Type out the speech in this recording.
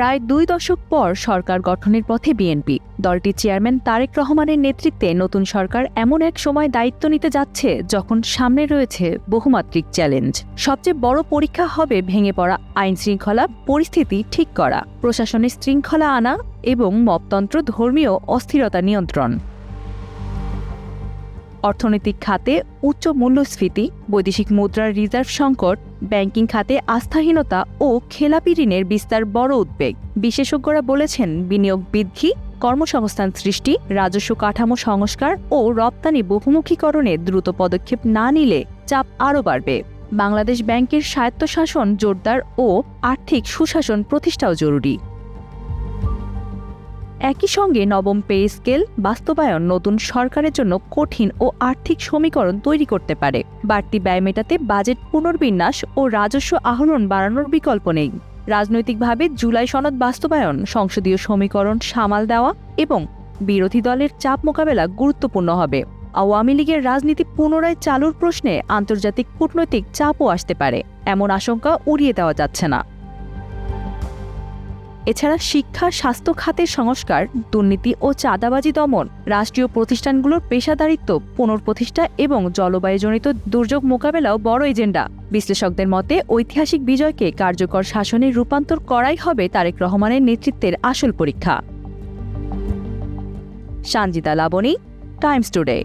প্রায় 2 দশক পর সরকার গঠনের পথে বিএনপি। দলটির চেয়ারম্যান তারেক রহমানের নেতৃত্বে নতুন সরকার এমন এক সময় দায়িত্ব নিতে যাচ্ছে যখন সামনে রয়েছে বহুমাত্রিক চ্যালেঞ্জ। সবচেয়ে বড় পরীক্ষা হবে ভেঙে পড়া আইনশৃঙ্খলা পরিস্থিতি ঠিক করা, প্রশাসনের শৃঙ্খলা আনা এবং মপতন্ত্র ধর্মীয় অস্থিরতা নিয়ন্ত্রণ। অর্থনৈতিক খাতে উচ্চ মূল্যস্ফীতি, বৈদেশিক মুদ্রার রিজার্ভ সংকট, ব্যাংকিং খাতে আস্থাহীনতা ও খেলাপি ঋণের বিস্তার বড় উদ্বেগ। বিশেষজ্ঞরা বলেছেন, বিনিয়োগ বৃদ্ধি, কর্মসংস্থান সৃষ্টি, রাজস্ব কাঠামো সংস্কার ও রপ্তানি বহুমুখীকরণে দ্রুত পদক্ষেপ না নিলে চাপ আরও বাড়বে। বাংলাদেশ ব্যাংকের স্বায়ত্তশাসন জোরদার ও আর্থিক সুশাসন প্রতিষ্ঠাও জরুরি। একই সঙ্গে নবম পে স্কেল বাস্তবায়ন নতুন সরকারের জন্য কঠিন ও আর্থিক সমীকরণ তৈরি করতে পারে। বাড়তি ব্যয় মেটাতে বাজেট পুনর্বিন্যাস ও রাজস্ব আহরণ বাড়ানোর বিকল্প নেই। রাজনৈতিকভাবে জুলাই সনদ বাস্তবায়ন, সংসদীয় সমীকরণ সামাল দেওয়া এবং বিরোধী দলের চাপ মোকাবেলা গুরুত্বপূর্ণ হবে। আওয়ামী লীগের রাজনীতি পুনরায় চালুর প্রশ্নে আন্তর্জাতিক কূটনৈতিক চাপও আসতে পারে, এমন আশঙ্কা উড়িয়ে দেওয়া যাচ্ছে না। এছাড়া শিক্ষা, স্বাস্থ্য খাতের সংস্কার, দুর্নীতি ও চাঁদাবাজি দমন, রাষ্ট্রীয় প্রতিষ্ঠানগুলোর পেশাদারিত্ব পুনঃপ্রতিষ্ঠা এবং জলবায়ুজনিত দুর্যোগ মোকাবেলাও বড় এজেন্ডা। বিশ্লেষকদের মতে, ঐতিহাসিক বিজয়কে কার্যকর শাসনে রূপান্তর করাই হবে তারেক রহমানের নেতৃত্বের আসল পরীক্ষা। Sanjida Laboni, Times today.